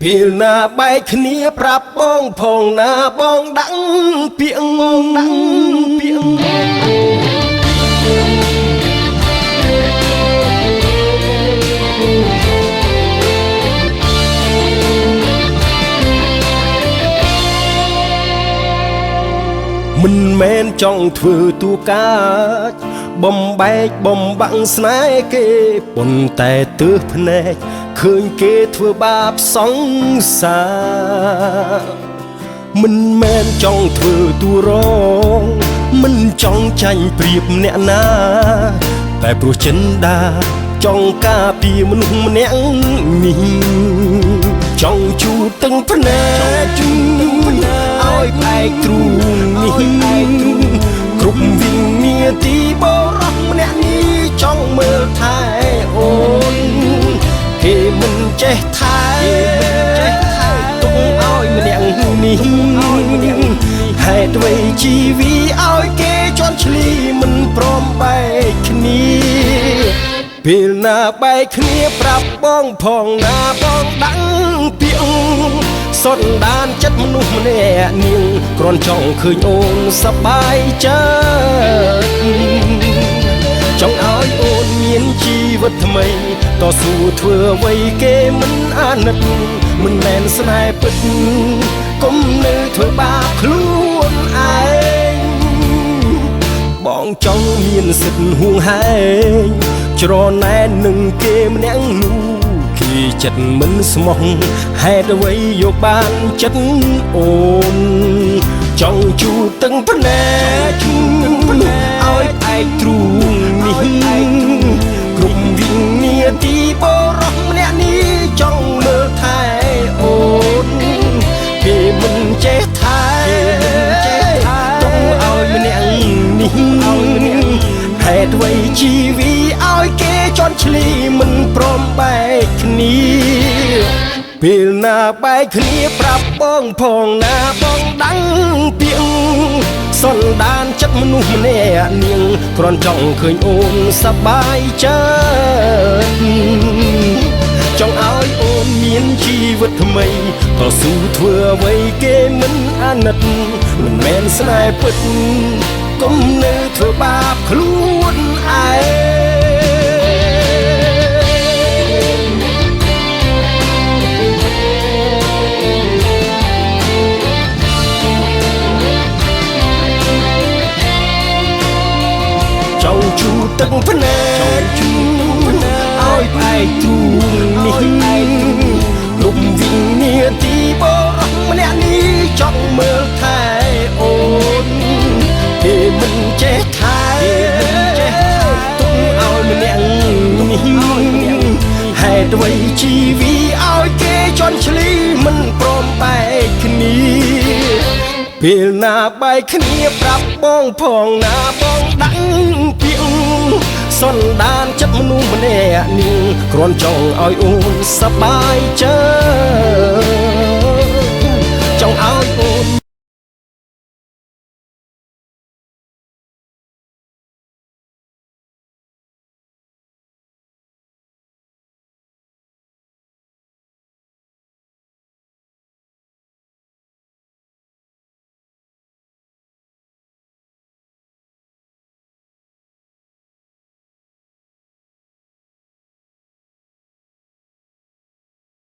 ពេលណាបែកគ្នាប្រាប់បងផងណាបងដឹងពាក្យមិនមែនចង់ធ្វើទូកាចបំបែកបំបាំងស្នេហ៍គេប៉ុន្តែទើសភ្នែកឃើញគេធ្វើបាបសង្សារមិនមែនចង់ធ្វើទូរងមិនចង់ចាញ់ប្រៀបអ្នកណាតែព្រោះចិនដាចង់ការពារមនុស្សម្នាក់នេះចង់ជូតទាំងភ្នែកឲ្យផ្អែកទ្រូងនេះគ្រប់វិញ្ញាទីបរោះម្នាក់នេះចង់មើលថែអូនគេមិនចេះថែទុកឲ្យម្នាក់នេះហេតុអ្វីជីវីឲ្យគេជន់ឈ្លីមិនព្រមបែកគ្នាពេលណាបែកគ្នាប្រាប់បងផងណាបងដឹងពាក្យសន្តានចិត្តមនុស្សម្នាក់នាងគ្រាន់ចង់ឃើញអូនសប្បាយចិត្តចង់ឲ្យអូនមានជីវិតថ្មីតស៊ូធ្វើអ្វីគេមិនអាណិតមិនមែនស្នេហ៍ពិតកុំនៅធ្វើបាបខ្លួនឯងបងចង់មានសិទ្ធិហួងហែងច្រណែននឹងគេម្នាក់នោះគេចិត្តមិនស្មោះហេតុអ្វីយកបានចិត្តអូនចង់ជូតទាំងភ្នែកឲ្យផ្អែកទ្រូងនេះគ្រប់វិញ្ញាទីបរោះម្នាក់នេះចង់មើលថែអូនគេមិនចេះថែទុកឲ្យម្នាក់នេះហេតុអ្វីជីវីឲ្យគេជន់ឈ្លីមិនព្រមបែកគ្នាពេលណាបែកគ្នាប្រាប់បងផងណាបងដឹងពាក្យសន្តានចិត្តមនុស្សម្នាក់នាងគ្រាន់ចង់ឃើញអូនសប្បាយចិត្តចង់ឲ្យអូនមានជីវិតថ្មីតស៊ូធ្វើអ្វីគេមិនអាណិតមិនមែនស្នេហ៍ពិតកុំនៅធ្វើបាបខ្លួនឯងចង់ជូតទឹកភ្នែកឲ្យផ្អែកទ្រូងនេះគ្រប់វិញ្ញាទីបរោះម្នាក់នេះចង់មើលថែអូនគេមិនចេះថែទុកឲ្យម្នាក់នេះហេតុអ្វីជីវីឲ្យគេជន់ឈ្លីមិនព្រមបែកគ្នាពេលណាបែកគ្នាប្រាប់បងផងណាបងដឹងពាក្យសន្តានចិត្តមនុស្សម្នាក់នាងគ្រាន់ចង់ឲ្យអូនសប្បាយចិត្ត